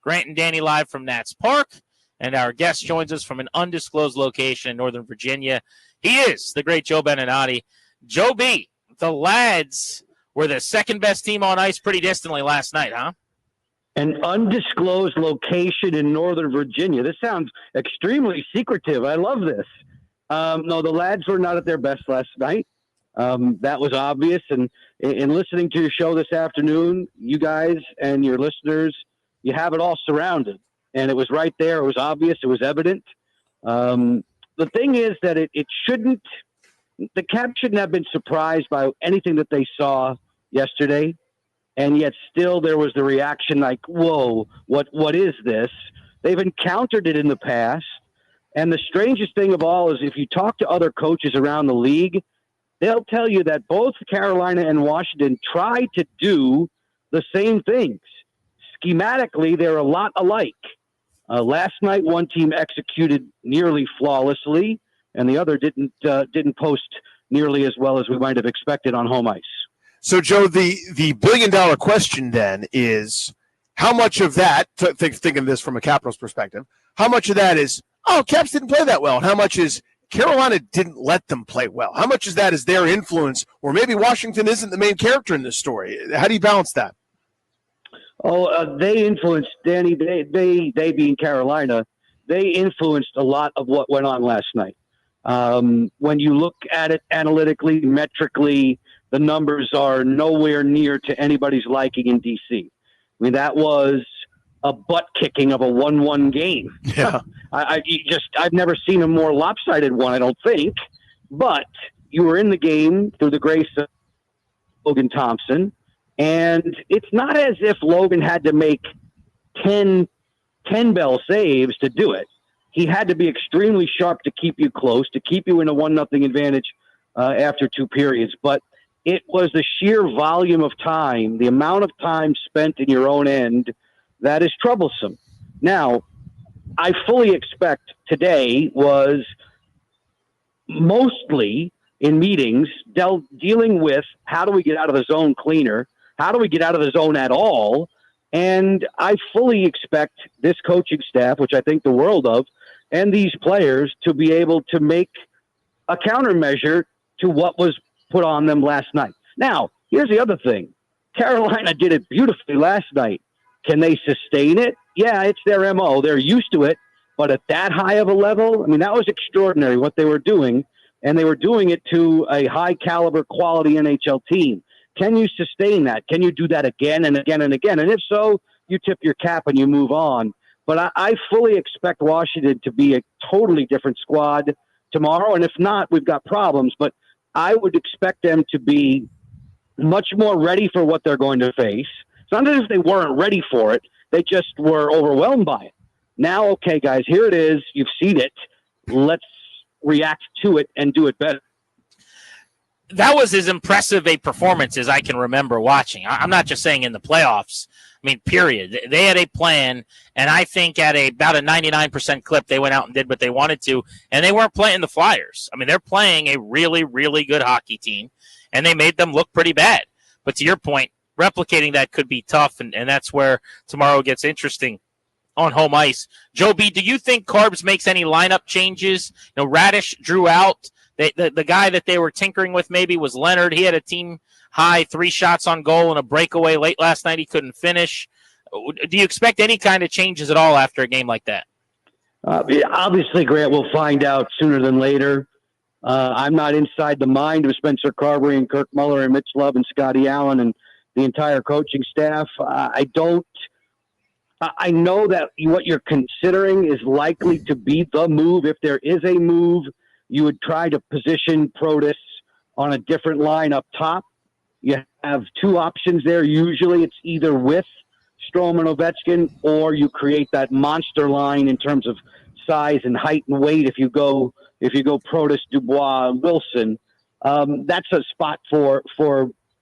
Grant and Danny live from Nats Park, and our guest joins us from an undisclosed location in Northern Virginia. He is the great Joe Beninati. Joe B., the Lads were the second-best team on ice pretty distantly last night, huh? An undisclosed location in Northern Virginia. This sounds extremely secretive. I love this. No, the Lads were not at their best last night. That was obvious. And in listening to your show this afternoon, you guys and your listeners, you have it all surrounded. And it was right there. It was obvious. It was evident. The thing is that it shouldn't – the Caps shouldn't have been surprised by anything that they saw yesterday. And yet still there was the reaction like, whoa, what is this? They've encountered it in the past. And the strangest thing of all is if you talk to other coaches around the league, they'll tell you that both Carolina and Washington try to do the same things. Schematically, they're a lot alike. Last night, one team executed nearly flawlessly, and the other didn't post nearly as well as we might have expected on home ice. So, Joe, the billion-dollar question then is how much of that, thinking of this from a Capitals perspective, how much of that is, Caps didn't play that well, and how much is Carolina didn't let them play well? How much of that is their influence, or maybe Washington isn't the main character in this story? How do you balance that? They influenced, Danny, they being Carolina, they influenced a lot of what went on last night. When you look at it analytically, metrically, the numbers are nowhere near to anybody's liking in D.C. I mean, that was a butt-kicking of a 1-1 game. Yeah. I've never seen a more lopsided one, I don't think. But you were in the game through the grace of Logan Thompson, and it's not as if Logan had to make 10 bell saves to do it. He had to be extremely sharp to keep you close, to keep you in a 1-0 advantage after two periods. But it was the sheer volume of time, the amount of time spent in your own end that is troublesome. Now, I fully expect today was mostly in meetings dealing with how do we get out of the zone cleaner? How do we get out of the zone at all? And I fully expect this coaching staff, which I think the world of, and these players to be able to make a countermeasure to what was put on them last night. Now, here's the other thing. Carolina did it beautifully last night. Can they sustain it? Yeah, it's their MO. They're used to it. But at that high of a level, I mean, that was extraordinary what they were doing. And they were doing it to a high-caliber, quality NHL team. Can you sustain that? Can you do that again and again and again? And if so, you tip your cap and you move on. But I fully expect Washington to be a totally different squad tomorrow. And if not, we've got problems. But I would expect them to be much more ready for what they're going to face. It's not as if they weren't ready for it. They just were overwhelmed by it. Now, okay, guys, here it is. You've seen it. Let's react to it and do it better. That was as impressive a performance as I can remember watching. I'm not just saying in the playoffs. I mean, period. They had a plan, and I think at about a 99% clip, they went out and did what they wanted to, and they weren't playing the Flyers. I mean, they're playing a really, really good hockey team, and they made them look pretty bad. But to your point, replicating that could be tough, and that's where tomorrow gets interesting on home ice. Joe B., do you think Carbs makes any lineup changes? You know, Radish drew out. The guy that they were tinkering with maybe was Leonard. He had a team-high 3 shots on goal and a breakaway late last night. He couldn't finish. Do you expect any kind of changes at all after a game like that? Obviously, Grant, we'll find out sooner than later. I'm not inside the mind of Spencer Carberry and Kirk Muller and Mitch Love and Scotty Allen and the entire coaching staff. I know that what you're considering is likely to be the move. If there is a move, you would try to position Protas on a different line up top. You have 2 options there. Usually it's either with Strome and Ovechkin, or you create that monster line in terms of size and height and weight. If you go Protas, Dubois, Wilson, that's a spot for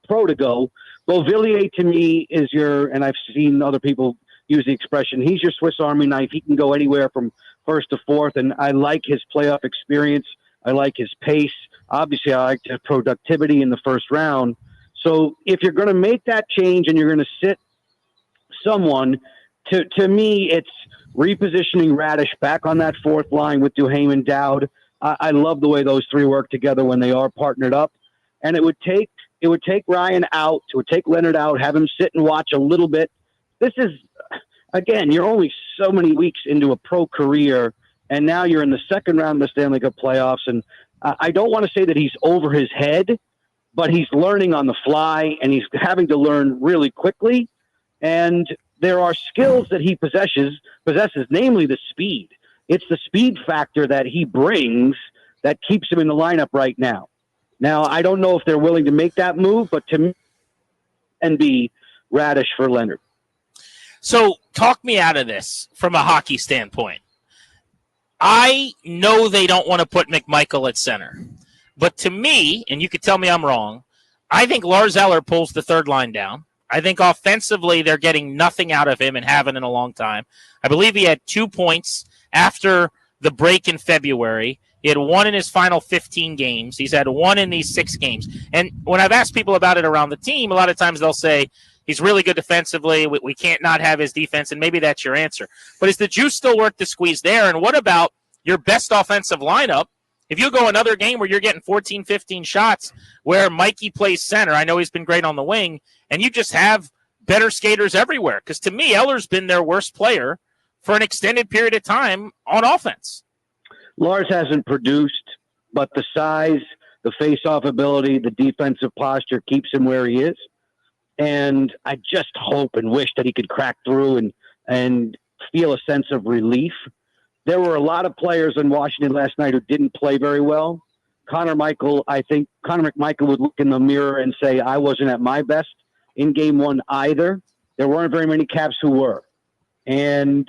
Pro to go. Beauvillier to me is and I've seen other people use the expression, he's your Swiss Army knife. He can go anywhere from first to fourth, and I like his playoff experience. I like his pace. Obviously, I like his productivity in the first round. So if you're going to make that change and you're going to sit someone, to me, it's repositioning Radish back on that fourth line with Duhaime and Dowd. I love the way those three work together when they are partnered up. And it would take Ryan out, it would take Leonard out, have him sit and watch a little bit. This is, again, you're only so many weeks into a pro career, and now you're in the second round of the Stanley Cup playoffs. And I don't want to say that he's over his head, but he's learning on the fly, and he's having to learn really quickly. And there are skills that he possesses, namely the speed. It's the speed factor that he brings that keeps him in the lineup right now. Now, I don't know if they're willing to make that move, but to me, and be Radish for Leonard. So talk me out of this from a hockey standpoint. I know they don't want to put McMichael at center. But to me, and you could tell me I'm wrong, I think Lars Eller pulls the third line down. I think offensively they're getting nothing out of him and haven't in a long time. I believe he had 2 points after the break in February. He had 1 in his final 15 games. He's had 1 in these 6 games. And when I've asked people about it around the team, a lot of times they'll say, he's really good defensively. We can't not have his defense, and maybe that's your answer. But is the juice still worth the squeeze there? And what about your best offensive lineup? If you go another game where you're getting 14, 15 shots where Mikey plays center, I know he's been great on the wing, and you just have better skaters everywhere. Because to me, Eller's been their worst player for an extended period of time on offense. Lars hasn't produced, but the size, the face-off ability, the defensive posture keeps him where he is. And I just hope and wish that he could crack through and feel a sense of relief. There were a lot of players in Washington last night who didn't play very well. I think Connor McMichael would look in the mirror and say, I wasn't at my best in game one either. There weren't very many Caps who were. And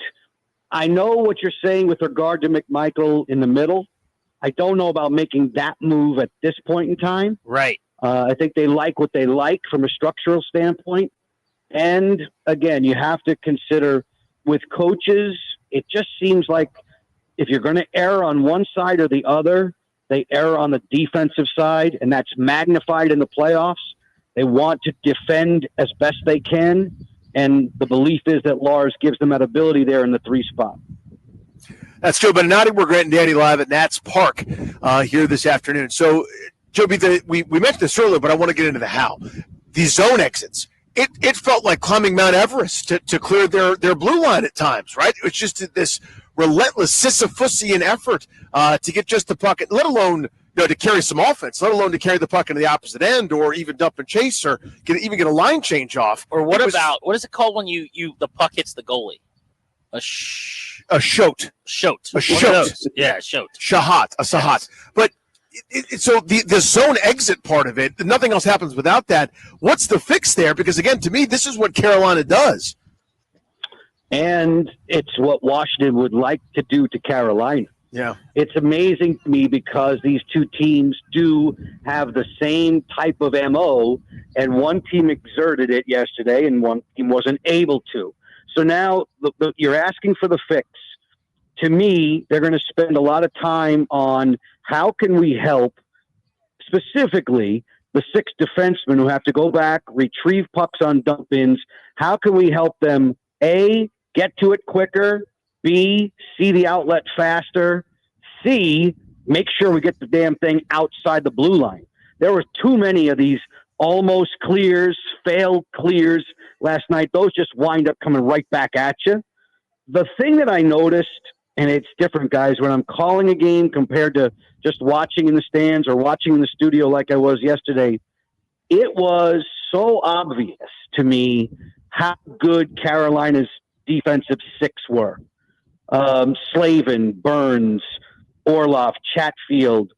I know what you're saying with regard to McMichael in the middle. I don't know about making that move at this point in time. Right. I think they like what they like from a structural standpoint. And again, you have to consider with coaches, it just seems like if you're going to err on one side or the other, they err on the defensive side, and that's magnified in the playoffs. They want to defend as best they can, and the belief is that Lars gives them that ability there in the 3 spot. That's Joe Beninati. We're Grant and Danny live at Nats Park here this afternoon. So, Joe, we mentioned this earlier, but I want to get into the how. The zone exits. It felt like climbing Mount Everest to clear their blue line at times, right? It was just this relentless Sisyphusian effort to get just the puck, let alone to carry some offense, let alone to carry the puck into the opposite end or even dump and chase or even get a line change off. Or what is it called when the puck hits the goalie? A shote. A shote. Yeah, shote. Shahat. A sahat. Yes. But so the zone exit part of it, nothing else happens without that. What's the fix there? Because, again, to me, this is what Carolina does. And it's what Washington would like to do to Carolina. Yeah. It's amazing to me because these two teams do have the same type of MO, and one team exerted it yesterday and one team wasn't able to. So now you're asking for the fix. To me, they're going to spend a lot of time on how can we help specifically the 6 defensemen who have to go back, retrieve pucks on dump-ins. How can we help them, A, get to it quicker, B, see the outlet faster, C, make sure we get the damn thing outside the blue line. There were too many of these almost clears, failed clears last night. Those just wind up coming right back at you. The thing that I noticed, and it's different, guys, when I'm calling a game compared to just watching in the stands or watching in the studio like I was yesterday, it was so obvious to me how good Carolina's defensive 6 were. Slavin, Burns, Orlov, Chatfield,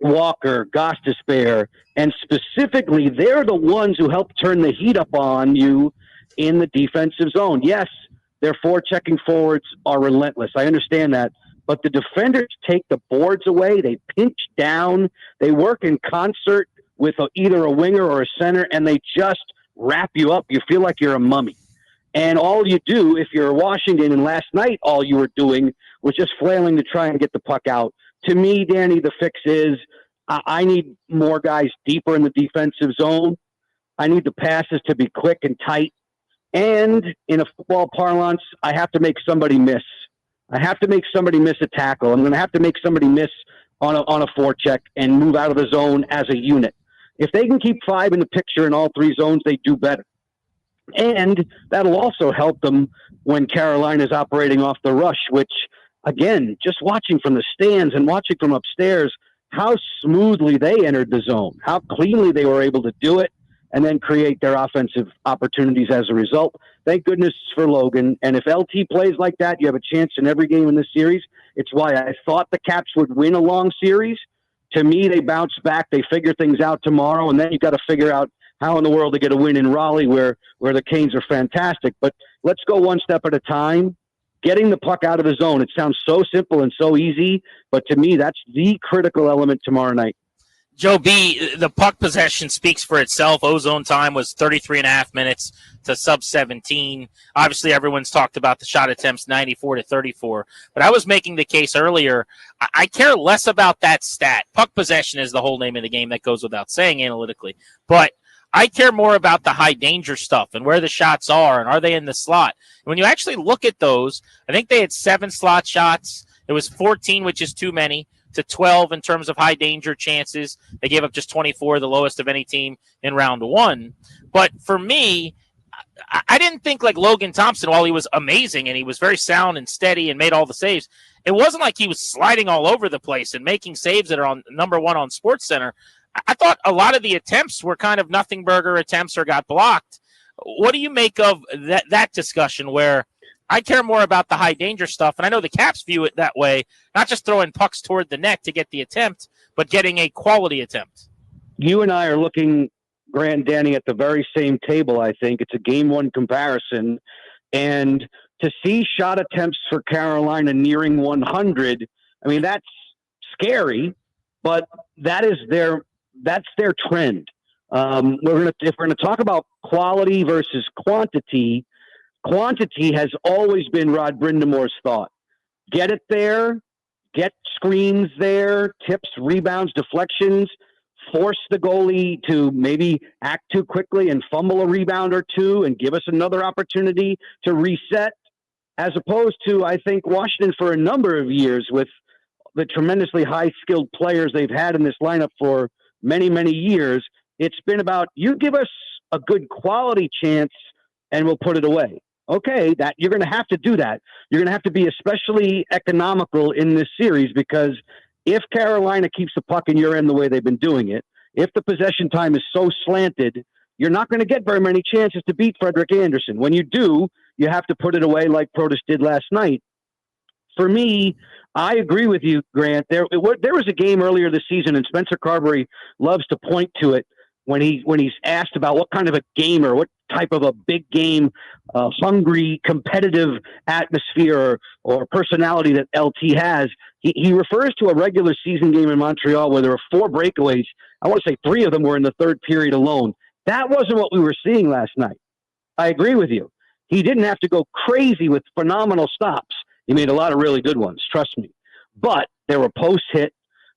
Walker, Gostisbehere, and specifically, they're the ones who help turn the heat up on you in the defensive zone. Yes, their forechecking forwards are relentless. I understand that. But the defenders take the boards away. They pinch down. They work in concert with either a winger or a center, and they just wrap you up. You feel like you're a mummy. And all you do, if you're Washington, and last night all you were doing was just flailing to try and get the puck out. To me, Danny, the fix is I need more guys deeper in the defensive zone. I need the passes to be quick and tight. And in a football parlance, I have to make somebody miss. I have to make somebody miss a tackle. I'm going to have to make somebody miss on a forecheck and move out of the zone as a unit. If they can keep 5 in the picture in all 3 zones, they do better. And that'll also help them when Carolina's operating off the rush, which, again, just watching from the stands and watching from upstairs, how smoothly they entered the zone, how cleanly they were able to do it, and then create their offensive opportunities as a result. Thank goodness for Logan. And if LT plays like that, you have a chance in every game in this series. It's why I thought the Caps would win a long series. To me, they bounce back. They figure things out tomorrow, and then you've got to figure out how in the world to get a win in Raleigh where the Canes are fantastic. But let's go one step at a time. Getting the puck out of the zone. It sounds so simple and so easy, but to me, that's the critical element tomorrow night. Joe B., the puck possession speaks for itself. Ozone time was 33 and a half minutes to sub 17. Obviously, everyone's talked about the shot attempts, 94 to 34. But I was making the case earlier, I care less about that stat. Puck possession is the whole name of the game. That goes without saying analytically. But I care more about the high danger stuff and where the shots are and are they in the slot. When you actually look at those, I think they had 7 slot shots. It was 14, which is too many, to 12 in terms of high danger chances. They gave up just 24, the lowest of any team in round 1. But for me, I didn't think like Logan Thompson, while he was amazing and he was very sound and steady and made all the saves, it wasn't like he was sliding all over the place and making saves that are on number 1 on SportsCenter. I thought a lot of the attempts were kind of nothing burger attempts or got blocked. What do you make of that discussion where I care more about the high danger stuff, and I know the Caps view it that way, not just throwing pucks toward the net to get the attempt, but getting a quality attempt? You and I are looking, Grant and Danny, at the very same table, I think. It's a game 1 comparison. And to see shot attempts for Carolina nearing 100, I mean, that's scary, but that's their trend. If we're going to talk about quality versus quantity has always been Rod Brindamore's thought. Get it there, get screens there, tips, rebounds, deflections, force the goalie to maybe act too quickly and fumble a rebound or 2 and give us another opportunity to reset, as opposed to, I think, Washington for a number of years with the tremendously high-skilled players they've had in this lineup for many, many years. It's been about, you give us a good quality chance and we'll put it away. Okay, that you're going to have to do that. You're going to have to be especially economical in this series, because if Carolina keeps the puck in your end the way they've been doing it, if the possession time is so slanted, you're not going to get very many chances to beat Frederik Andersen. When you do, you have to put it away like Protas did last night. For me, I agree with you, Grant. There was a game earlier this season, and Spencer Carberry loves to point to it when he's asked about what kind of a gamer, what type of a big game, hungry, competitive atmosphere or personality that LT has. He refers to a regular season game in Montreal where there were 4 breakaways. I want to say 3 of them were in the third period alone. That wasn't what we were seeing last night. I agree with you. He didn't have to go crazy with phenomenal stops. He made a lot of really good ones, trust me. But there were post-hit.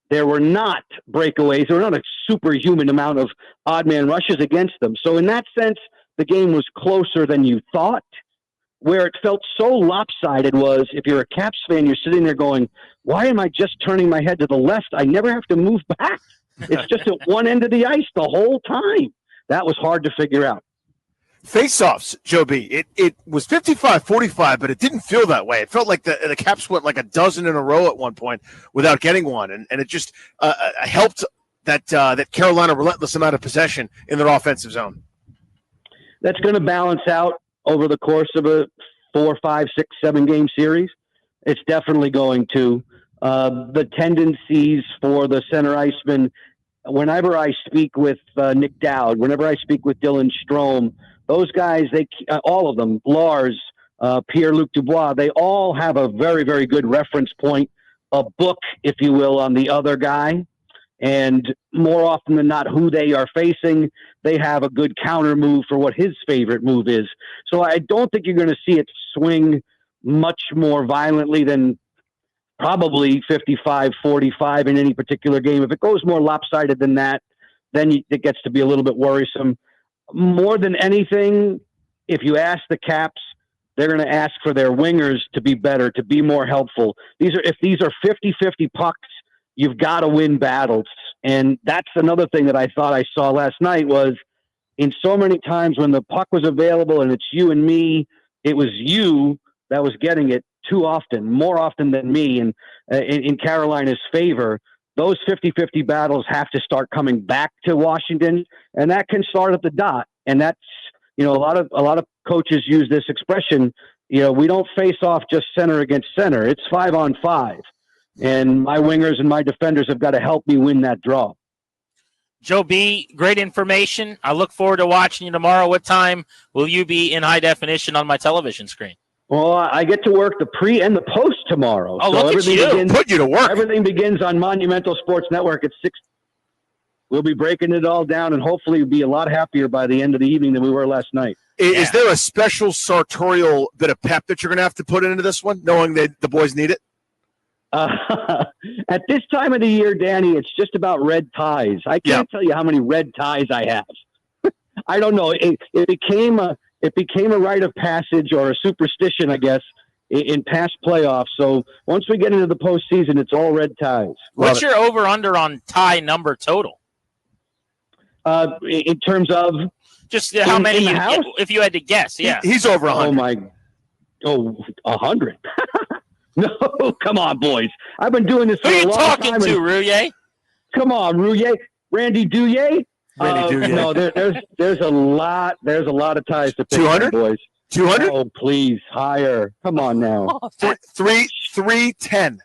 There were not breakaways. There were not a superhuman amount of odd man rushes against them. So in that sense, the game was closer than you thought. Where it felt so lopsided was, if you're a Caps fan, you're sitting there going, why am I just turning my head to the left? I never have to move back. It's just at one end of the ice the whole time. That was hard to figure out. Face-offs, Joe B. It was 55-45, but it didn't feel that way. It felt like the Caps went like a dozen in a row at one point without getting one, and it just helped that Carolina relentless amount of possession in their offensive zone. That's going to balance out over the course of a 4, 5, 6, 7 game series. It's definitely going to. The tendencies for the center iceman, whenever I speak with Nick Dowd, whenever I speak with Dylan Strome, those guys, all of them, Lars, Pierre-Luc Dubois, they all have a very, very good reference point, a book, if you will, on the other guy. And more often than not, who they are facing, they have a good counter move for what his favorite move is. So I don't think you're going to see it swing much more violently than probably 55-45 in any particular game. If it goes more lopsided than that, then it gets to be a little bit worrisome. More than anything, if you ask the Caps, they're going to ask for their wingers to be better, to be more helpful. If these are 50-50 pucks, you've got to win battles. And that's another thing that I thought I saw last night was in so many times when the puck was available and it's you and me, it was you that was getting it too often, more often than me. And in Carolina's favor, those 50-50 battles have to start coming back to Washington, and that can start at the dot. And that's, a lot of coaches use this expression, we don't face off just center against center. It's 5-on-5. And my wingers and my defenders have got to help me win that draw. Joe B., great information. I look forward to watching you tomorrow. What time will you be in high definition on my television screen? Well, I get to work the pre and the post tomorrow. Oh, so look at you. Put you to work. Everything begins on Monumental Sports Network at 6. We'll be breaking it all down, and hopefully we'll be a lot happier by the end of the evening than we were last night. Is there a special sartorial bit of pep that you're going to have to put into this one, knowing that the boys need it? At this time of the year, Danny, it's just about red ties. I can't tell you how many red ties I have. I don't know. It became a rite of passage or a superstition, I guess, in past playoffs. So once we get into the postseason, it's all red ties. What's your over/under on tie number total? In terms of just how many? If you had to guess, he's over 100. 100. No, come on, boys. I've been doing this for a long time. Who are you talking to, Rouillet? Come on, Rouillet. Randy Douillet? No, there's a lot of ties to pick 200, boys. 200? Oh, please, higher. Come on now. 310.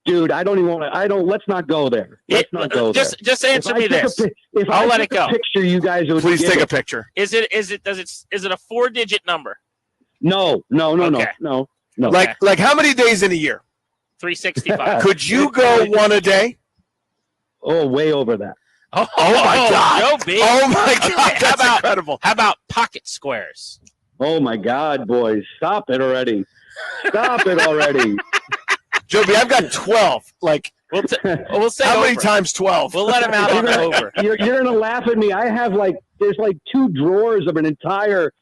Dude, I don't even want to. Let's not go there. Let's not go there. Just answer me this. If I'll let it go. Picture you guys would please take a picture. Is it a 4-digit number? No. Like how many days in a year? 365. Could you go one a day? Oh, way over that. Oh my God! Oh my God! That's incredible. How about pocket squares? Oh my God, boys! Stop it already! Stop it already! Joby, I've got 12. We'll say how over. many times 12? We'll let him out on over. You're gonna laugh at me. I have there's 2 drawers of an entire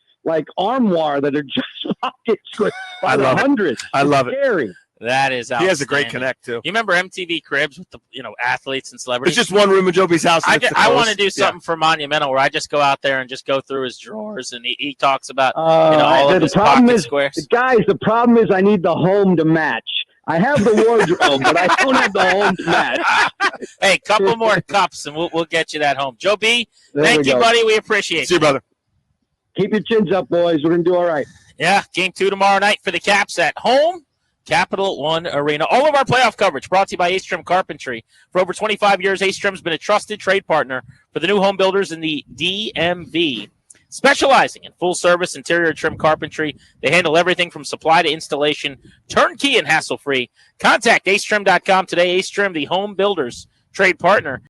armoire that are just pocket squares. I love hundreds. I love it. Scary. That is outstanding. He has a great connect too. You remember MTV Cribs with the athletes and celebrities? It's just one room in Joby's house. I want to do something for Monumental where I just go out there and just go through his drawers and he talks about all of his pocket squares. Guys, the problem is I need the home to match. I have the wardrobe, but I don't have the home to match. Hey, couple more cups and we'll get you that home. Joe B, thank you, buddy. We appreciate it. See you, brother. Keep your chins up, boys. We're going to do all right. Yeah, game 2 tomorrow night for the Caps at home. Capital One Arena. All of our playoff coverage brought to you by Aistrom Carpentry. For over 25 years, Aistrom's been a trusted trade partner for the new home builders in the DMV. Specializing in full-service interior trim carpentry, they handle everything from supply to installation, turnkey and hassle-free. Contact Aistrom.com today. Aistrom, the home builders trade partner.